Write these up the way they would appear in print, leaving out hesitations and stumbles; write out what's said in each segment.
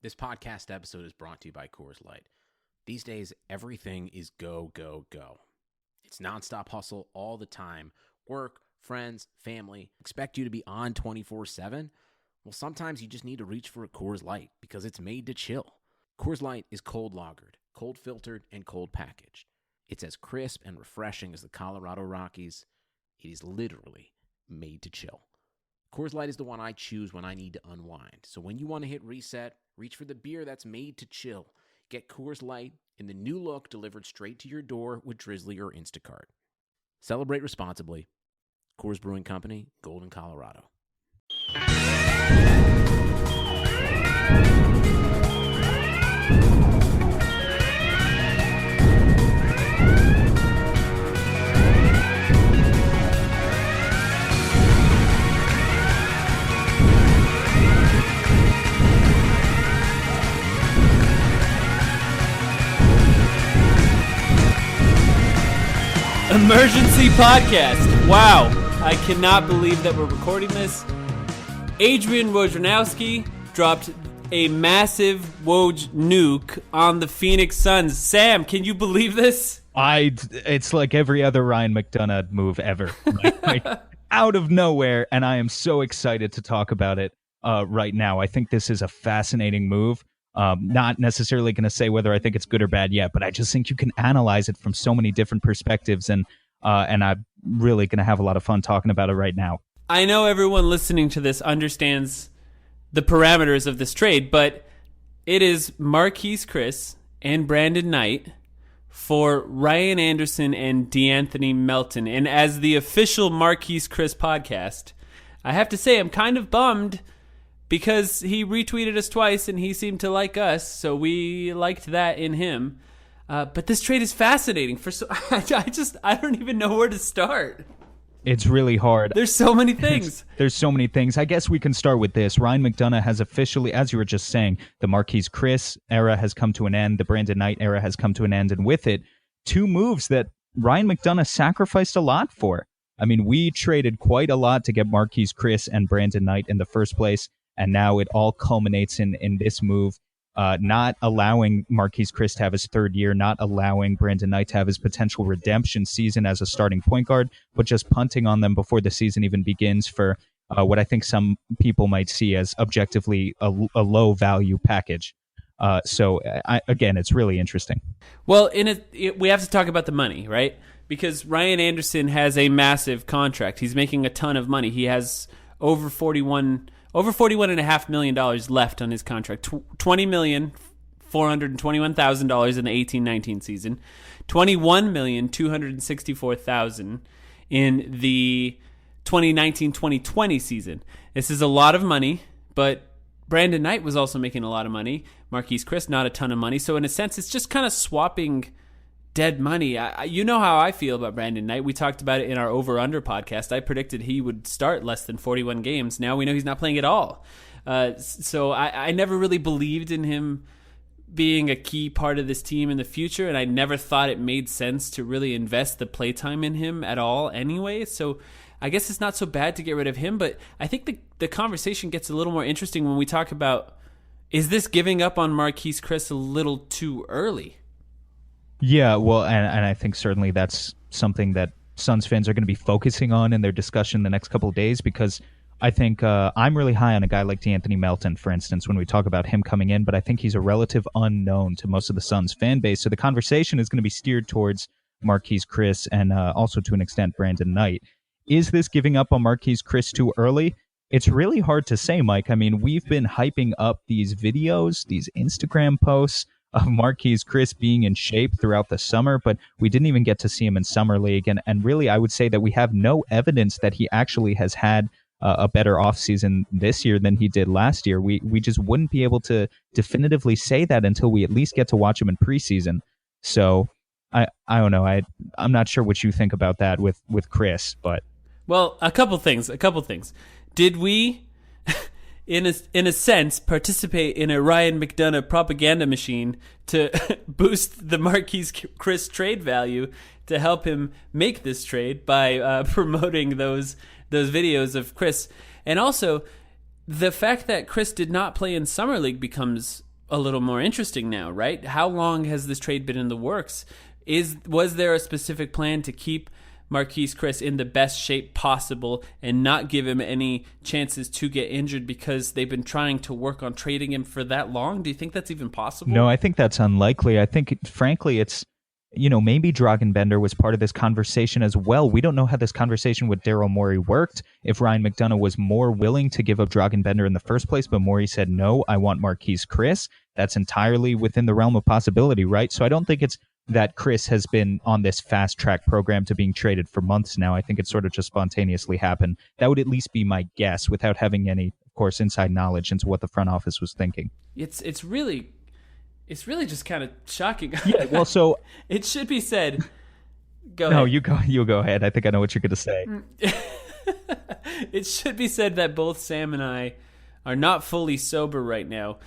This podcast episode is brought to you by Coors Light. These days, everything is go, go, go. It's nonstop hustle all the time. Work, friends, family, expect you to be on 24/7. Well, sometimes you just need to reach for a Coors Light because it's made to chill. Coors Light is cold lagered, cold filtered, and cold packaged. It's as crisp and refreshing as the Colorado Rockies. It is literally made to chill. Coors Light is the one I choose when I need to unwind. So when you want to hit reset, reach for the beer that's made to chill. Get Coors Light in the new look delivered straight to your door with Drizzly or Instacart. Celebrate responsibly. Coors Brewing Company, Golden, Colorado. Emergency podcast. Wow. I cannot believe that we're recording this. Adrian Wojnarowski dropped a massive Woj nuke on the Phoenix Suns. Sam, can you believe this? It's like every other Ryan McDonough move ever. Like out of nowhere, and I am so excited to talk about it right now. I think this is a fascinating move. Not necessarily going to say whether I think it's good or bad yet, but I just think you can analyze it from so many different perspectives, and I'm really going to have a lot of fun talking about it right now. I know everyone listening to this understands the parameters of this trade, but it is Marquese Chriss and Brandon Knight for Ryan Anderson and DeAnthony Melton. And as the official Marquese Chriss podcast, I have to say I'm kind of bummed because he retweeted us twice and he seemed to like us, so we liked that in him. But this trade is fascinating. I don't even know where to start. It's really hard. There's so many things. There's so many things. I guess we can start with this. Ryan McDonough has officially, as you were just saying, the Marquese Chriss era has come to an end. The Brandon Knight era has come to an end. And with it, two moves that Ryan McDonough sacrificed a lot for. I mean, we traded quite a lot to get Marquese Chriss and Brandon Knight in the first place. And now it all culminates in this move, not allowing Marquese Chriss to have his third year, not allowing Brandon Knight to have his potential redemption season as a starting point guard, but just punting on them before the season even begins for what I think some people might see as objectively a low value package. So again, it's really interesting. Well, we have to talk about the money, right? Because Ryan Anderson has a massive contract. He's making a ton of money. He has over $41.5 million left on his contract. $20,421,000 in the 18-19 season. $21,264,000 in the 2019-2020 season. This is a lot of money, but Brandon Knight was also making a lot of money. Marquese Chriss, not a ton of money. So in a sense, it's just kind of swapping dead money. You know how I feel about Brandon Knight. We talked about it in our over-under podcast. I predicted he would start less than 41 games. Now we know he's not playing at all. So I never really believed in him being a key part of this team in the future, and I never thought it made sense to really invest the playtime in him at all anyway. So I guess it's not so bad to get rid of him, but I think the conversation gets a little more interesting when we talk about, is this giving up on Marquese Chriss a little too early? Yeah, well, and I think certainly that's something that Suns fans are going to be focusing on in their discussion the next couple of days, because I think I'm really high on a guy like DeAnthony Melton, for instance, when we talk about him coming in, but I think he's a relative unknown to most of the Suns fan base. So the conversation is going to be steered towards Marquese Chriss and also to an extent Brandon Knight. Is this giving up on Marquese Chriss too early? It's really hard to say, Mike. I mean, we've been hyping up these videos, these Instagram posts of Marquese Chriss being in shape throughout the summer, but we didn't even get to see him in Summer League. And really, I would say that we have no evidence that he actually has had a better offseason this year than he did last year. We just wouldn't be able to definitively say that until we at least get to watch him in preseason. So I don't know. I'm not sure what you think about that with Chriss, but... Well, a couple things. Did we, in a sense, participate in a Ryan McDonough propaganda machine to boost the Marquese Chriss trade value to help him make this trade by promoting those videos of Chriss? And also, the fact that Chriss did not play in Summer League becomes a little more interesting now, right? How long has this trade been in the works? Was there a specific plan to keep Marquese Chriss in the best shape possible and not give him any chances to get injured because they've been trying to work on trading him for that long? Do you think that's even possible? No, I think that's unlikely. I think, frankly, it's, maybe Dragan was part of this conversation as well. We don't know how this conversation with Daryl Morey worked, if Ryan McDonough was more willing to give up Dragan in the first place, but Morey said, no, I want Marquese Chriss. That's entirely within the realm of possibility, right? So I don't think it's that Chriss has been on this fast-track program to being traded for months now. I think it sort of just spontaneously happened. That would at least be my guess without having any, of course, inside knowledge into what the front office was thinking. It's really just kind of shocking. Yeah, well, so it should be said. Go no, ahead. you go ahead. I think I know what you're going to say. It should be said that both Sam and I are not fully sober right now.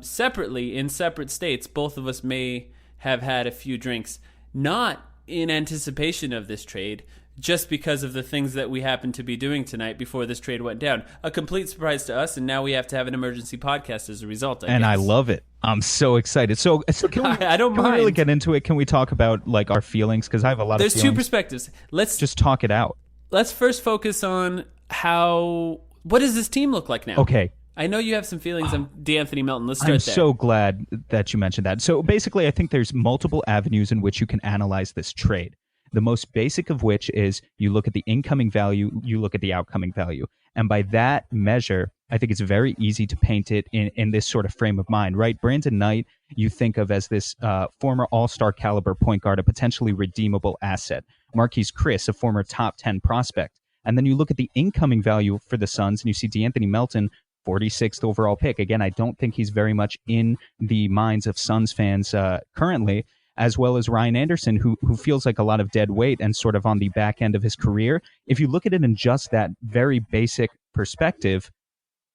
Separately, in separate states, both of us may have had a few drinks, not in anticipation of this trade, just because of the things that we happened to be doing tonight before this trade went down. A complete surprise to us, and now we have to have an emergency podcast as a result, I guess. I love it. I'm so excited. So can we, I don't can mind. we really get into it? Can we talk about our feelings? Because I have a lot There's of feelings. two perspectives. Let's just talk it out. Let's first focus on what does this team look like now? Okay. I know you have some feelings on DeAnthony Melton. Let's start I'm there. so glad that you mentioned that. So basically, I think there's multiple avenues in which you can analyze this trade. The most basic of which is you look at the incoming value, you look at the outcoming value. And by that measure, I think it's very easy to paint it in this sort of frame of mind, right? Brandon Knight, you think of as this former all-star caliber point guard, a potentially redeemable asset. Marquese Chriss, a former top 10 prospect. And then you look at the incoming value for the Suns, and you see DeAnthony Melton, 46th overall pick. Again, I don't think he's very much in the minds of Suns fans currently, as well as Ryan Anderson, who feels like a lot of dead weight and sort of on the back end of his career. If you look at it in just that very basic perspective,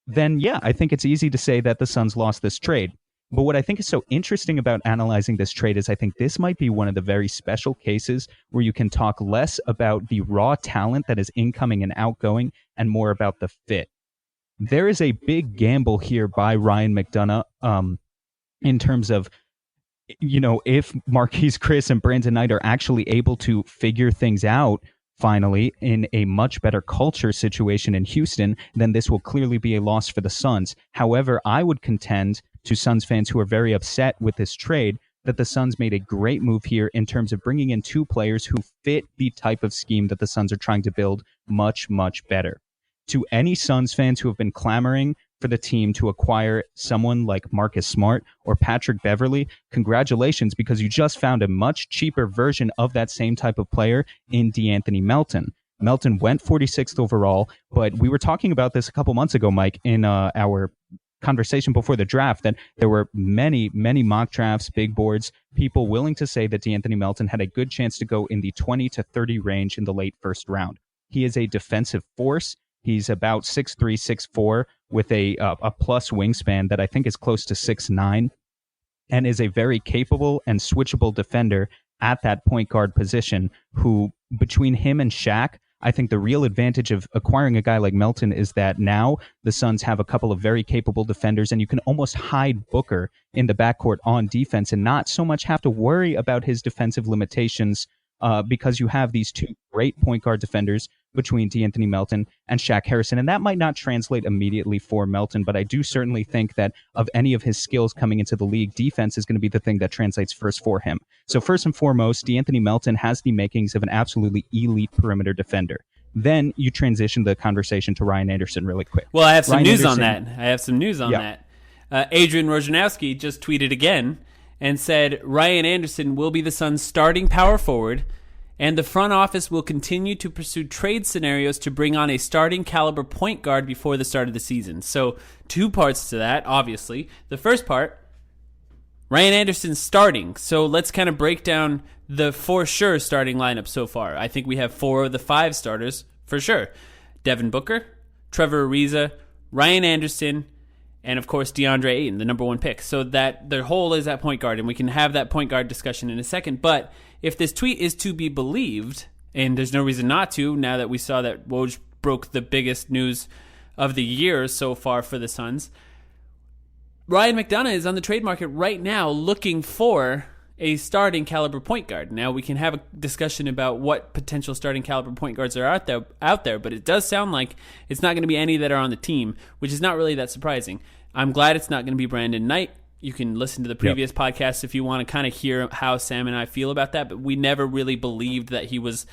then yeah, I think it's easy to say that the Suns lost this trade. But what I think is so interesting about analyzing this trade is I think this might be one of the very special cases where you can talk less about the raw talent that is incoming and outgoing and more about the fit. There is a big gamble here by Ryan McDonough in terms of, if Marquese Chriss and Brandon Knight are actually able to figure things out finally in a much better culture situation in Houston, then this will clearly be a loss for the Suns. However, I would contend to Suns fans who are very upset with this trade that the Suns made a great move here in terms of bringing in two players who fit the type of scheme that the Suns are trying to build much, much better. To any Suns fans who have been clamoring for the team to acquire someone like Marcus Smart or Patrick Beverley, congratulations, because you just found a much cheaper version of that same type of player in DeAnthony Melton. Melton went 46th overall, but we were talking about this a couple months ago, Mike, in our conversation before the draft, that there were many, many mock drafts, big boards, people willing to say that DeAnthony Melton had a good chance to go in the 20 to 30 range in the late first round. He is a defensive force. He's about 6'3", 6'4", with a plus wingspan that I think is close to 6'9", and is a very capable and switchable defender at that point guard position, who, between him and Shaq, I think the real advantage of acquiring a guy like Melton is that now the Suns have a couple of very capable defenders, and you can almost hide Booker in the backcourt on defense and not so much have to worry about his defensive limitations because you have these two great point guard defenders between DeAnthony Melton and Shaq Harrison. And that might not translate immediately for Melton, but I do certainly think that of any of his skills coming into the league, defense is going to be the thing that translates first for him. So first and foremost, DeAnthony Melton has the makings of an absolutely elite perimeter defender. Then you transition the conversation to Ryan Anderson really quick. Well, I have some Ryan news Anderson, on that. I have some news on that. Adrian Wojnarowski just tweeted again and said Ryan Anderson will be the Suns' starting power forward, and the front office will continue to pursue trade scenarios to bring on a starting caliber point guard before the start of the season. So two parts to that, obviously. The first part, Ryan Anderson's starting. So let's kind of break down the for sure starting lineup so far. I think we have 4 of the 5 starters for sure. Devin Booker, Trevor Ariza, Ryan Anderson, and of course DeAndre Ayton, the number 1 pick. So that their whole is at point guard, and we can have that point guard discussion in a second. But if this tweet is to be believed, and there's no reason not to, now that we saw that Woj broke the biggest news of the year so far for the Suns, Ryan McDonough is on the trade market right now looking for a starting caliber point guard. Now we can have a discussion about what potential starting caliber point guards are out there, but it does sound like it's not going to be any that are on the team, which is not really that surprising. I'm glad it's not going to be Brandon Knight. You can listen to the previous podcast if you want to kind of hear how Sam and I feel about that, but we never really believed that he was.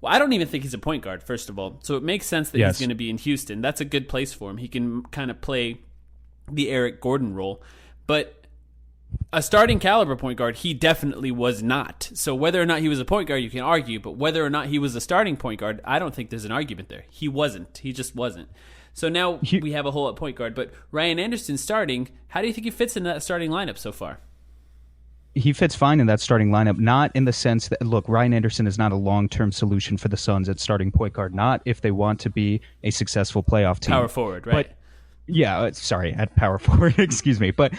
Well, I don't even think he's a point guard, first of all. So it makes sense that he's going to be in Houston. That's a good place for him. He can kind of play the Eric Gordon role. But a starting caliber point guard, he definitely was not. So whether or not he was a point guard, you can argue. But whether or not he was a starting point guard, I don't think there's an argument there. He wasn't. He just wasn't. So now we have a hole at point guard. But Ryan Anderson starting, how do you think he fits in that starting lineup so far? He fits fine in that starting lineup, not in the sense that, look, Ryan Anderson is not a long-term solution for the Suns at starting point guard, not if they want to be a successful playoff team. Power forward, right? But, yeah, sorry, at power forward, excuse me. But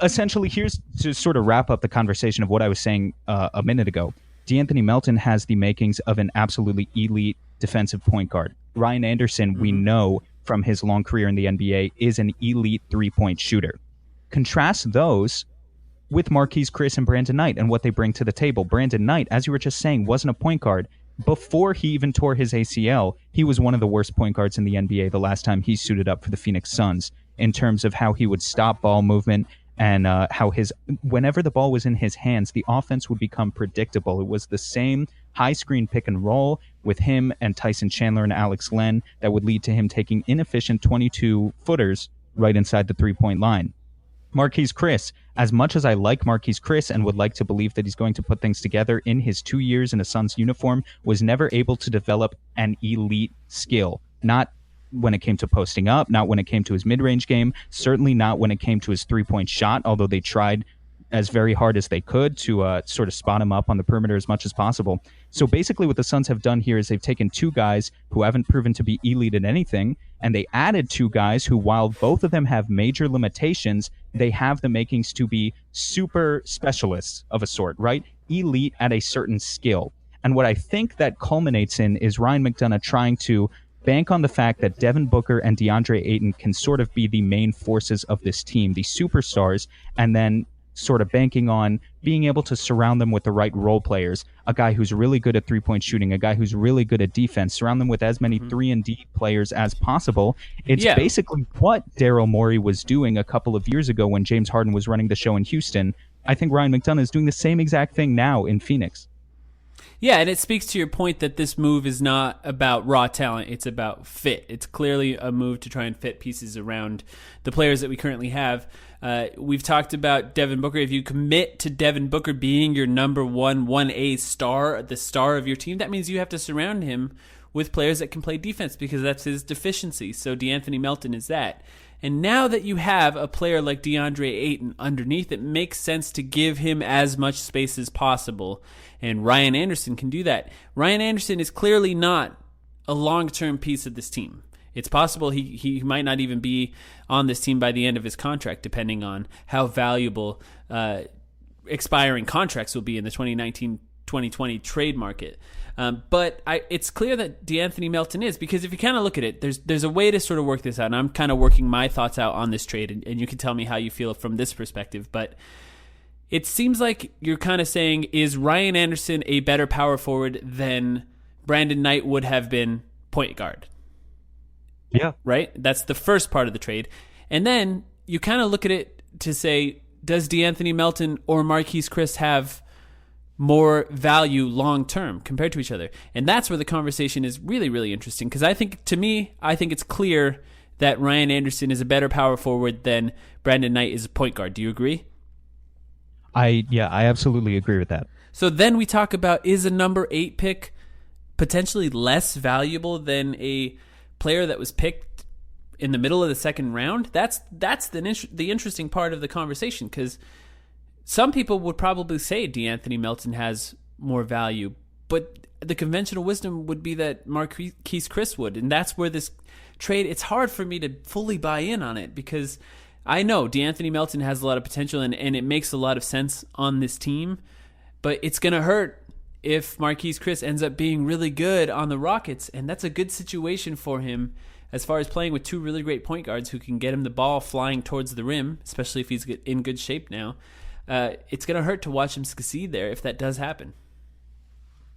essentially, here's to sort of wrap up the conversation of what I was saying a minute ago. DeAnthony Melton has the makings of an absolutely elite defensive point guard. Ryan Anderson, we know from his long career in the NBA, is an elite three-point shooter. Contrast those with Marquese Chriss and Brandon Knight and what they bring to the table. Brandon Knight, as you were just saying, wasn't a point guard. Before he even tore his ACL, he was one of the worst point guards in the NBA the last time he suited up for the Phoenix Suns in terms of how he would stop ball movement and how whenever the ball was in his hands, the offense would become predictable. It was the same high screen pick and roll with him and Tyson Chandler and Alex Len that would lead to him taking inefficient 22-footers right inside the three-point line. Marquese Chriss, as much as I like Marquese Chriss and would like to believe that he's going to put things together in his 2 years in a Suns uniform, was never able to develop an elite skill. Not when it came to posting up, not when it came to his mid-range game, certainly not when it came to his three-point shot, although they tried as very hard as they could to sort of spot him up on the perimeter as much as possible. So basically what the Suns have done here is they've taken two guys who haven't proven to be elite at anything, and they added two guys who, while both of them have major limitations, they have the makings to be super specialists of a sort, right? Elite at a certain skill. And what I think that culminates in is Ryan McDonough trying to bank on the fact that Devin Booker and DeAndre Ayton can sort of be the main forces of this team, the superstars, and then sort of banking on being able to surround them with the right role players, a guy who's really good at three-point shooting, a guy who's really good at defense, surround them with as many 3-and-D players as possible. It's basically what Daryl Morey was doing a couple of years ago when James Harden was running the show in Houston. I think Ryan McDonough is doing the same exact thing now in Phoenix. Yeah, and it speaks to your point that this move is not about raw talent, it's about fit. It's clearly a move to try and fit pieces around the players that we currently have. We've talked about Devin Booker. If you commit to Devin Booker being your number 1A star, the star of your team, that means you have to surround him with players that can play defense because that's his deficiency. So DeAnthony Melton is that. And now that you have a player like DeAndre Ayton underneath, it makes sense to give him as much space as possible. And Ryan Anderson can do that. Ryan Anderson is clearly not a long-term piece of this team. It's possible he might not even be on this team by the end of his contract, depending on how valuable expiring contracts will be in the 2019-2020 trade market. But it's clear that DeAnthony Melton is, because if you kind of look at it, there's a way to sort of work this out, and I'm kind of working my thoughts out on this trade, and you can tell me how you feel from this perspective. But it seems like you're kind of saying, is Ryan Anderson a better power forward than Brandon Knight would have been point guard? Yeah. Right? That's the first part of the trade. And then you kind of look at it to say, does DeAnthony Melton or Marquese Chriss have more value long-term compared to each other? And that's where the conversation is really, really interesting, because I think it's clear that Ryan Anderson is a better power forward than Brandon Knight is a point guard. Do you agree? I absolutely agree with that. So then we talk about, is a number 8 pick potentially less valuable than a player that was picked in the middle of the second round? That's the interesting part of the conversation, because some people would probably say DeAnthony Melton has more value, but the conventional wisdom would be that Marquese Chriss would, and that's where this trade, it's hard for me to fully buy in on it, because I know DeAnthony Melton has a lot of potential, and it makes a lot of sense on this team, but it's going to hurt if Marquese Chriss ends up being really good on the Rockets, and that's a good situation for him as far as playing with two really great point guards who can get him the ball flying towards the rim, especially if he's in good shape now, it's going to hurt to watch him succeed there if that does happen.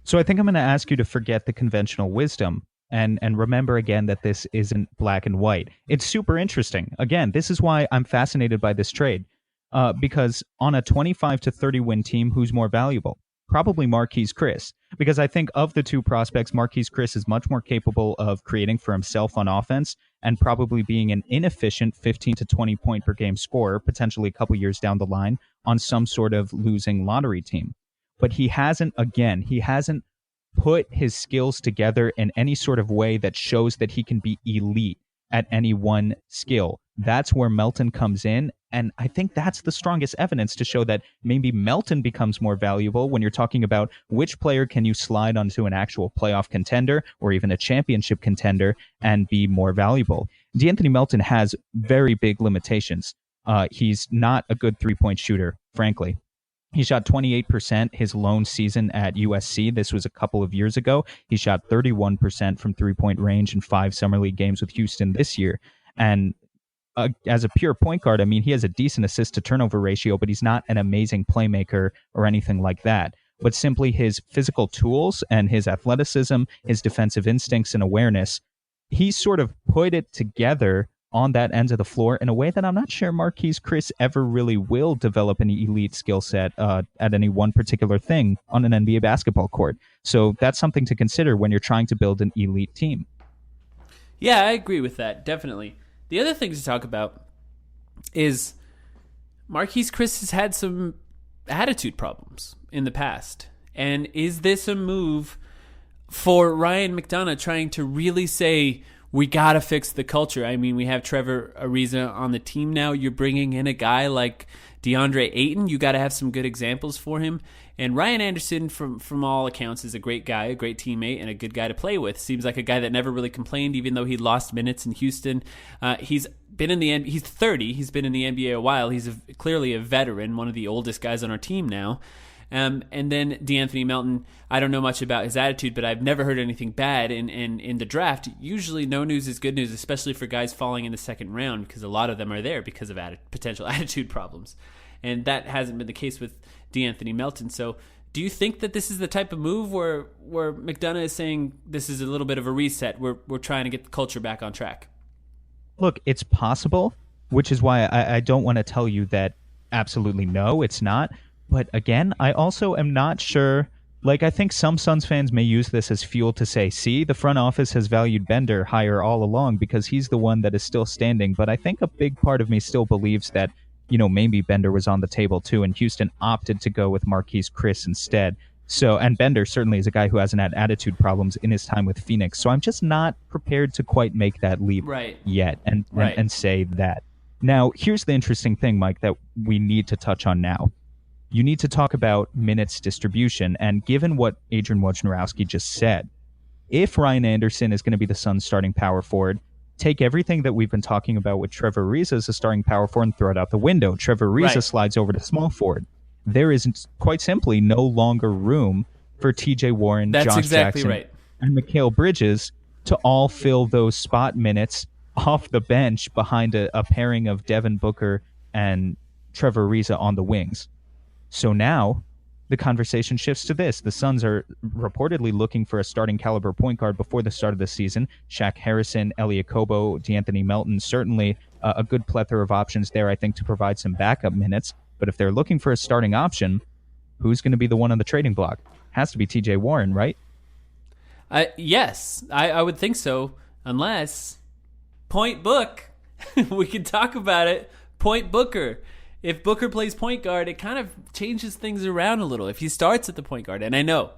So I think I'm going to ask you to forget the conventional wisdom and remember again that this isn't black and white. It's super interesting. Again, this is why I'm fascinated by this trade. Because on a 25 to 30 win team, who's more valuable? Probably Marquese Chriss. Because I think of the two prospects, Marquese Chriss is much more capable of creating for himself on offense and probably being an inefficient 15 to 20 point per game scorer, potentially a couple years down the line, on some sort of losing lottery team. But he hasn't put his skills together in any sort of way that shows that he can be elite at any one skill. That's where Melton comes in, and I think that's the strongest evidence to show that maybe Melton becomes more valuable when you're talking about which player can you slide onto an actual playoff contender or even a championship contender and be more valuable. De'Anthony Melton has very big limitations. He's not a good three-point shooter, frankly. He shot 28% his lone season at USC. This was a couple of years ago. He shot 31% from three-point range in 5 Summer League games with Houston this year. And as a pure point guard, I mean, he has a decent assist-to-turnover ratio, but he's not an amazing playmaker or anything like that. But simply his physical tools and his athleticism, his defensive instincts and awareness, he sort of put it together on that end of the floor in a way that I'm not sure Marquese Chriss ever really will develop an elite skill set at any one particular thing on an NBA basketball court. So that's something to consider when you're trying to build an elite team. Yeah, I agree with that, definitely. The other thing to talk about is Marquese Chriss has had some attitude problems in the past. And is this a move for Ryan McDonough trying to really say, we got to fix the culture? I mean, we have Trevor Ariza on the team now. You're bringing in a guy like DeAndre Ayton. You got to have some good examples for him. And Ryan Anderson, from all accounts, is a great guy, a great teammate, and a good guy to play with. Seems like a guy that never really complained, even though he lost minutes in Houston. He's been in the NBA. He's 30. He's been in the NBA a while. He's clearly a veteran, one of the oldest guys on our team now. And then De'Anthony Melton, I don't know much about his attitude, but I've never heard anything bad in the draft. Usually no news is good news, especially for guys falling in the second round, because a lot of them are there because of potential attitude problems. And that hasn't been the case with De'Anthony Melton. So do you think that this is the type of move where McDonough is saying this is a little bit of a reset? We're trying to get the culture back on track? Look, it's possible, which is why I don't want to tell you that absolutely no, it's not. But again, I also am not sure. Like, I think some Suns fans may use this as fuel to say, see, the front office has valued Bender higher all along because he's the one that is still standing. But I think a big part of me still believes that, you know, maybe Bender was on the table too, and Houston opted to go with Marquese Chriss instead. So, and Bender certainly is a guy who hasn't had attitude problems in his time with Phoenix. So I'm just not prepared to quite make that leap yet and say that. Now, here's the interesting thing, Mike, that we need to touch on now. You need to talk about minutes distribution. And given what Adrian Wojnarowski just said, if Ryan Anderson is going to be the Suns' starting power forward, take everything that we've been talking about with Trevor Ariza as a starting power forward and throw it out the window. Trevor Ariza slides over to small forward. There is quite simply no longer room for TJ Warren, Josh Jackson, and Mikal Bridges to all fill those spot minutes off the bench behind a pairing of Devin Booker and Trevor Ariza on the wings. So now the conversation shifts to this. The Suns are reportedly looking for a starting caliber point guard before the start of the season. Shaq Harrison, Elie Okobo, De'Anthony Melton, certainly a good plethora of options there, I think, to provide some backup minutes. But if they're looking for a starting option, who's going to be the one on the trading block? Has to be TJ Warren, right? Yes, I would think so, unless Point Book. We can talk about it. Point Booker. If Booker plays point guard, it kind of changes things around a little. If he starts at the point guard, and I know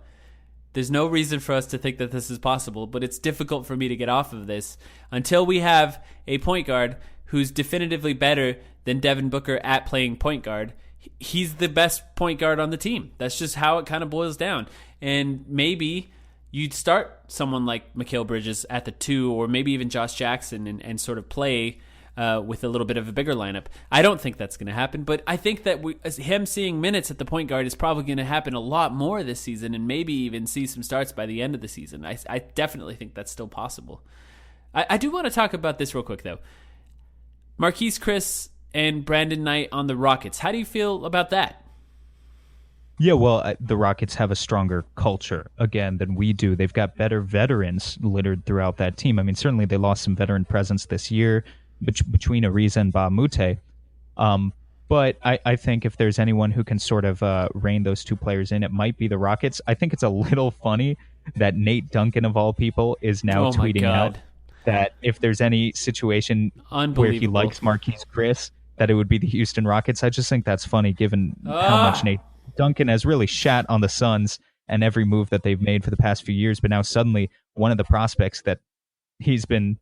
there's no reason for us to think that this is possible, but it's difficult for me to get off of this until we have a point guard who's definitively better than Devin Booker at playing point guard. He's the best point guard on the team. That's just how it kind of boils down. And maybe you'd start someone like Mikal Bridges at the 2, or maybe even Josh Jackson, and sort of play with a little bit of a bigger lineup. I don't think that's going to happen, but I think that him seeing minutes at the point guard is probably going to happen a lot more this season, and maybe even see some starts by the end of the season. I definitely think that's still possible. I do want to talk about this real quick, though. Marquese Chriss and Brandon Knight on the Rockets. How do you feel about that? Yeah, well, the Rockets have a stronger culture, again, than we do. They've got better veterans littered throughout that team. I mean, certainly they lost some veteran presence this year between Ariza and Ba Mute. But I think if there's anyone who can sort of rein those two players in, it might be the Rockets. I think it's a little funny that Nate Duncan, of all people, is now tweeting out that if there's any situation where he likes Marquese Chriss, that it would be the Houston Rockets. I just think that's funny, given how much Nate Duncan has really shat on the Suns and every move that they've made for the past few years. But now suddenly one of the prospects that he's been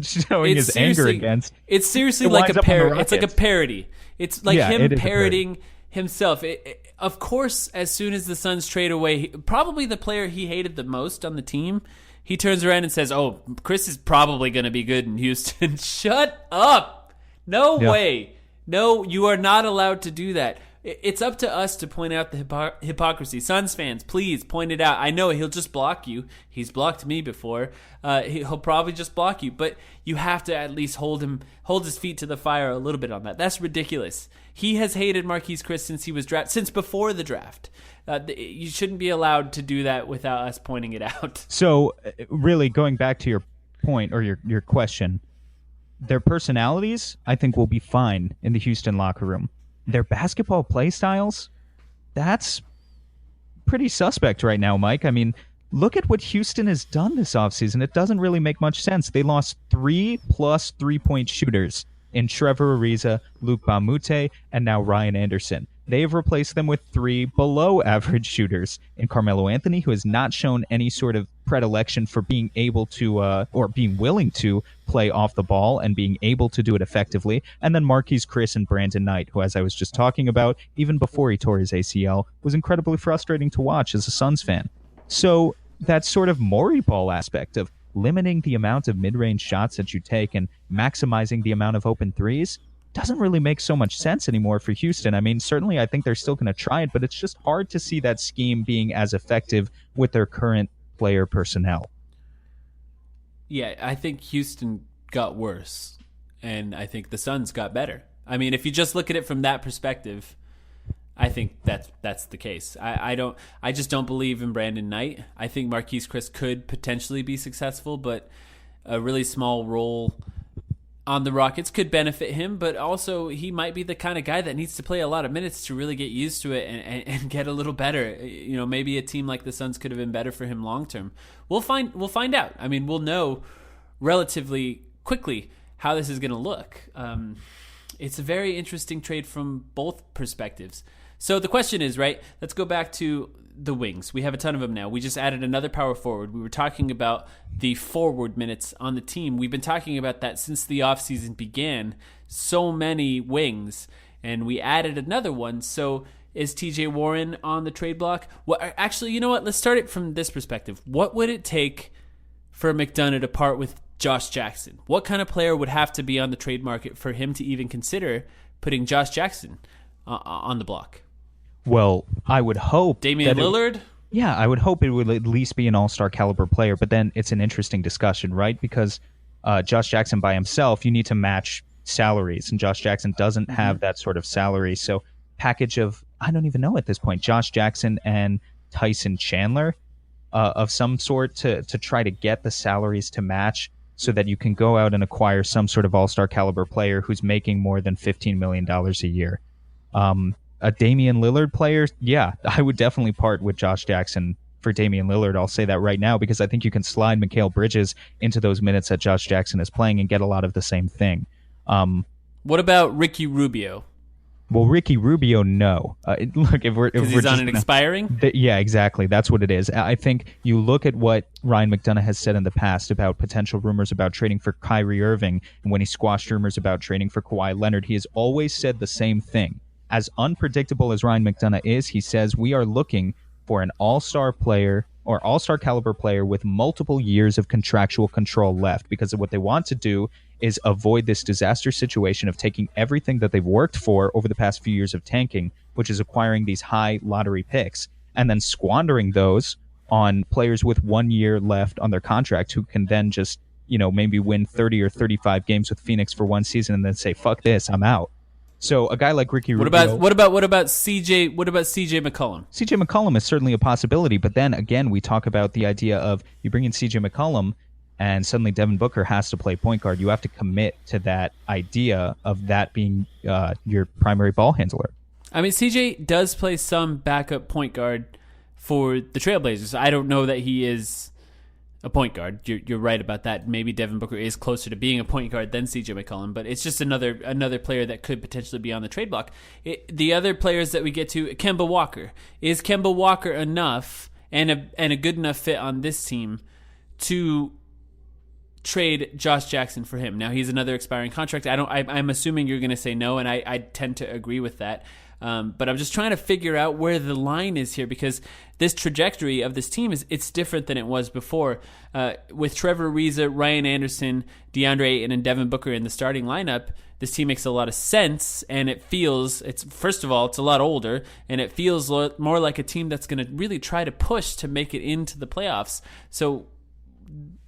showing his anger against. It's seriously like a parody. It's like a parody. It's like him parodying himself. Of course, as soon as the Suns trade away, probably the player he hated the most on the team, he turns around and says, "Oh, Chriss is probably going to be good in Houston." Shut up. No way. No, you are not allowed to do that. It's up to us to point out the hypocrisy. Suns fans, please point it out. I know he'll just block you. He's blocked me before. He'll probably just block you. But you have to at least hold his feet to the fire a little bit on that. That's ridiculous. He has hated Marquese Chriss since he was since before the draft. You shouldn't be allowed to do that without us pointing it out. So, really, going back to your point or your question, their personalities, I think, will be fine in the Houston locker room. Their basketball play styles, that's pretty suspect right now, Mike. I mean, look at what Houston has done this offseason. It doesn't really make much sense. They lost 3+ 3-point shooters in Trevor Ariza, Luke Bamute, and now Ryan Anderson. They have replaced them with 3 below-average shooters in Carmelo Anthony, who has not shown any sort of predilection for being able to or being willing to play off the ball and being able to do it effectively. And then Marquese Chriss and Brandon Knight, who, as I was just talking about, even before he tore his ACL, was incredibly frustrating to watch as a Suns fan. So that sort of Morey ball aspect of limiting the amount of mid-range shots that you take and maximizing the amount of open threes doesn't really make so much sense anymore for Houston. I mean, certainly I think they're still going to try it, but it's just hard to see that scheme being as effective with their current player personnel. Yeah, I think Houston got worse, and I think the Suns got better. I mean, if you just look at it from that perspective, I think that's the case. I just don't believe in Brandon Knight. I think Marquese Chriss could potentially be successful, but a really small role on the Rockets could benefit him, but also he might be the kind of guy that needs to play a lot of minutes to really get used to it and get a little better. You know, maybe a team like the Suns could have been better for him long term. We'll find out. I mean, we'll know relatively quickly how this is going to look. It's a very interesting trade from both perspectives. So the question is, right, let's go back to the wings. We have a ton of them now. We just added another power forward. We were talking about the forward minutes on the team. We've been talking about that since the offseason began. So many wings, and we added another one. So is TJ Warren on the trade block? Well, actually, you know what? Let's start it from this perspective. What would it take for McDonough to part with Josh Jackson? What kind of player would have to be on the trade market for him to even consider putting Josh Jackson on the block? Well, I would hope Damian Lillard? I would hope it would at least be an all-star caliber player, but then it's an interesting discussion, right? Because Josh Jackson by himself, you need to match salaries, and Josh Jackson doesn't have that sort of salary. So package of, I don't even know at this point, Josh Jackson and Tyson Chandler of some sort to try to get the salaries to match so that you can go out and acquire some sort of all-star caliber player who's making more than $15 million a year. A Damian Lillard player, yeah, I would definitely part with Josh Jackson for Damian Lillard. I'll say that right now because I think you can slide Mikal Bridges into those minutes that Josh Jackson is playing and get a lot of the same thing. What about Ricky Rubio? Well, Ricky Rubio, no. Look, if we're he's on an expiring? Yeah, exactly. That's what it is. I think you look at what Ryan McDonough has said in the past about potential rumors about trading for Kyrie Irving, and when he squashed rumors about trading for Kawhi Leonard, he has always said the same thing. As unpredictable as Ryan McDonough is, he says we are looking for an all-star player or all-star caliber player with multiple years of contractual control left, because what they want to do is avoid this disaster situation of taking everything that they've worked for over the past few years of tanking, which is acquiring these high lottery picks, and then squandering those on players with 1 year left on their contract who can then just maybe win 30 or 35 games with Phoenix for one season and then say, fuck this, I'm out. So a guy like Ricky Rubio. What about CJ McCollum? CJ McCollum is certainly a possibility, but then again, we talk about the idea of you bring in CJ McCollum and suddenly Devin Booker has to play point guard. You have to commit to that idea of that being your primary ball handler. I mean, CJ does play some backup point guard for the Trailblazers. I don't know that he is a point guard. You're right about that. Maybe Devin Booker is closer to being a point guard than CJ McCollum, but it's just another player that could potentially be on the trade block. The other players that we get to, Kemba Walker. Is Kemba Walker enough and a good enough fit on this team to trade Josh Jackson for him? Now, he's another expiring contract. I'm assuming you're going to say no, and I tend to agree with that. But I'm just trying to figure out where the line is here, because this trajectory of this team it's different than it was before. With Trevor Ariza, Ryan Anderson, DeAndre Ayton, and Devin Booker in the starting lineup, this team makes a lot of sense, and first of all, it's a lot older, and it feels more like a team that's going to really try to push to make it into the playoffs. So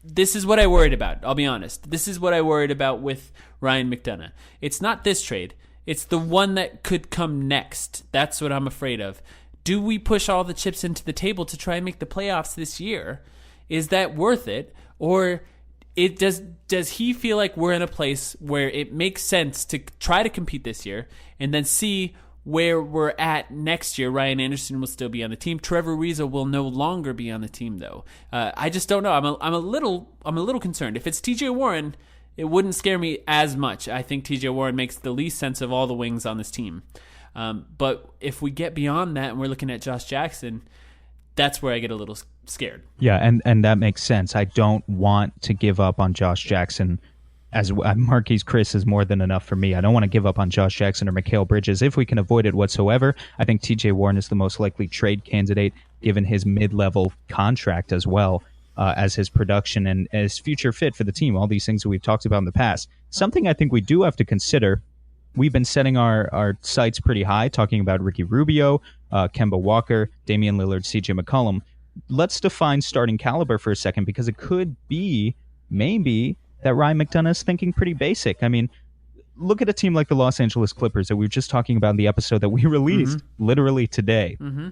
this is what I worried about. I'll be honest. This is what I worried about with Ryan McDonough. It's not this trade. It's the one that could come next. That's what I'm afraid of. Do we push all the chips into the table to try and make the playoffs this year? Is that worth it? Or does he feel like we're in a place where it makes sense to try to compete this year and then see where we're at next year? Ryan Anderson will still be on the team. Trevor Ariza will no longer be on the team, though. I just don't know. I'm a little concerned. If it's TJ Warren, it wouldn't scare me as much. I think TJ Warren makes the least sense of all the wings on this team. But if we get beyond that and we're looking at Josh Jackson, that's where I get a little scared. Yeah, and that makes sense. I don't want to give up on Josh Jackson. As Marquese Chris is more than enough for me. I don't want to give up on Josh Jackson or Mikal Bridges if we can avoid it whatsoever. I think TJ Warren is the most likely trade candidate given his mid-level contract as well. As his production and as future fit for the team, all these things that we've talked about in the past. Something I think we do have to consider, we've been setting our sights pretty high, talking about Ricky Rubio, Kemba Walker, Damian Lillard, CJ McCollum. Let's define starting caliber for a second, because it could be, maybe, that Ryan McDonough is thinking pretty basic. I mean, look at a team like the Los Angeles Clippers that we were just talking about in the episode that we released literally today. Mm-hmm.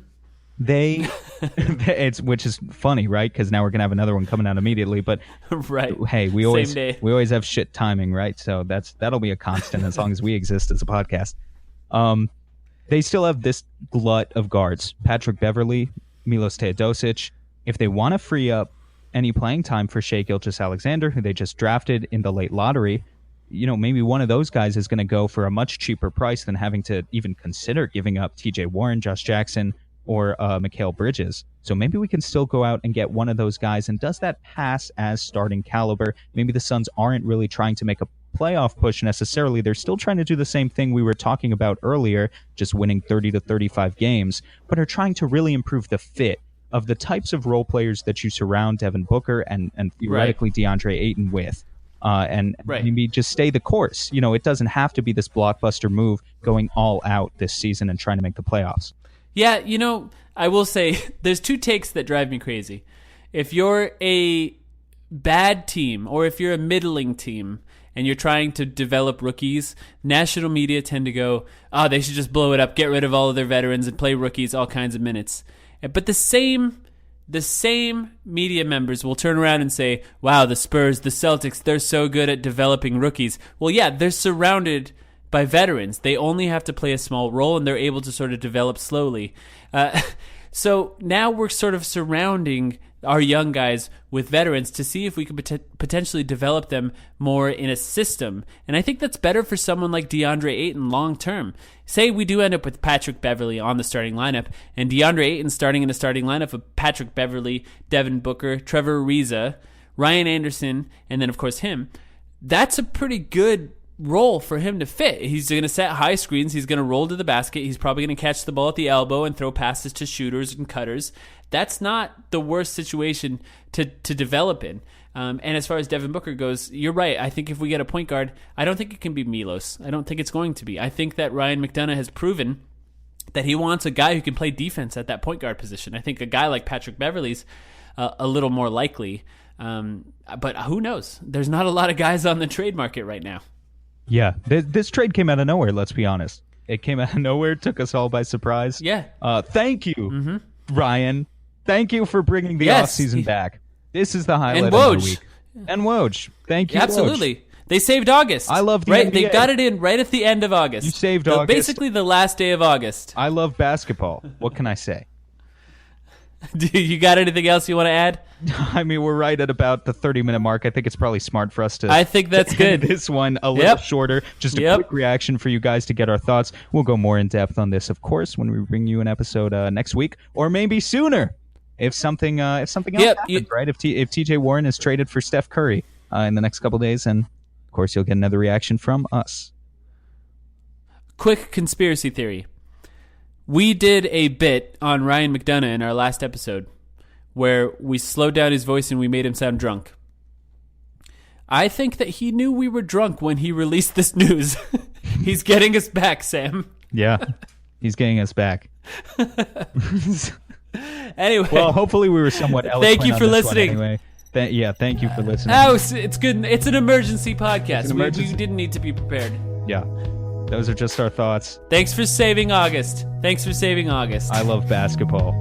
Which is funny, right? Because now we're gonna have another one coming out immediately. But right, hey, we always have shit timing, right? So that'll be a constant as long as we exist as a podcast. They still have this glut of guards: Patrick Beverley, Milos Teodosic. If they want to free up any playing time for Shai Gilgeous-Alexander, who they just drafted in the late lottery, maybe one of those guys is going to go for a much cheaper price than having to even consider giving up TJ Warren, Josh Jackson, or Mikal Bridges. So maybe we can still go out and get one of those guys. And does that pass as starting caliber? Maybe the Suns aren't really trying to make a playoff push necessarily. They're still trying to do the same thing we were talking about earlier, just winning 30 to 35 games, but are trying to really improve the fit of the types of role players that you surround Devin Booker and theoretically DeAndre Ayton with. And maybe just stay the course. It doesn't have to be this blockbuster move going all out this season and trying to make the playoffs. Yeah, I will say there's two takes that drive me crazy. If you're a bad team or if you're a middling team and you're trying to develop rookies, national media tend to go, they should just blow it up, get rid of all of their veterans and play rookies all kinds of minutes. But the same media members will turn around and say, wow, the Spurs, the Celtics, they're so good at developing rookies. Well, yeah, they're surrounded by veterans. They only have to play a small role, and they're able to sort of develop slowly. So now we're sort of surrounding our young guys with veterans to see if we could potentially develop them more in a system. And I think that's better for someone like DeAndre Ayton long term. Say we do end up with Patrick Beverley on the starting lineup, and DeAndre Ayton starting in the starting lineup of Patrick Beverley, Devin Booker, Trevor Ariza, Ryan Anderson, and then of course him. That's a pretty good role for him to fit. He's going to set high screens. He's going to roll to the basket. He's probably going to catch the ball at the elbow and throw passes to shooters and cutters. That's not the worst situation to develop in. And as far as Devin Booker goes, you're right. I think if we get a point guard, I don't think it can be Milos. I don't think it's going to be. I think that Ryan McDonough has proven that he wants a guy who can play defense at that point guard position. I think a guy like Patrick Beverley's a little more likely. But who knows? There's not a lot of guys on the trade market right now. Yeah, this trade came out of nowhere, let's be honest. It came out of nowhere, took us all by surprise. Yeah. Thank you, Ryan. Thank you for bringing the offseason back. This is the highlight of the week. And Woj. Thank you, Absolutely. Woj. They saved August. I love the right. NBA. They got it in right at the end of August. You saved August. Basically the last day of August. I love basketball. What can I say? Do you got anything else you want to add? I mean, we're right at about the 30-minute mark. I think it's probably smart for us to. I think that's good. This one a little shorter. Just a quick reaction for you guys to get our thoughts. We'll go more in depth on this, of course, when we bring you an episode next week, or maybe sooner, if something else happens. Right? If TJ Warren is traded for Steph Curry in the next couple days, and of course you'll get another reaction from us. Quick conspiracy theory. We did a bit on Ryan McDonough in our last episode where we slowed down his voice and we made him sound drunk. I think that he knew we were drunk when he released this news. He's getting us back, Sam. Yeah, he's getting us back. Anyway. Well, hopefully we were somewhat eloquent. Thank you for listening. Anyway. Thank you for listening. Oh, it's good. It's an emergency podcast. We didn't need to be prepared. Yeah. Those are just our thoughts. Thanks for saving August. I love basketball.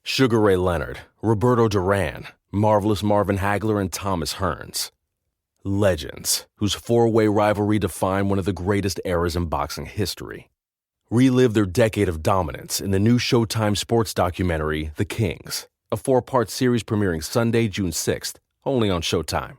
Sugar Ray Leonard, Roberto Duran, Marvelous Marvin Hagler, and Thomas Hearns. Legends, whose four-way rivalry defined one of the greatest eras in boxing history. Relive their decade of dominance in the new Showtime sports documentary, The Kings, a 4-part series premiering Sunday, June 6th, only on Showtime.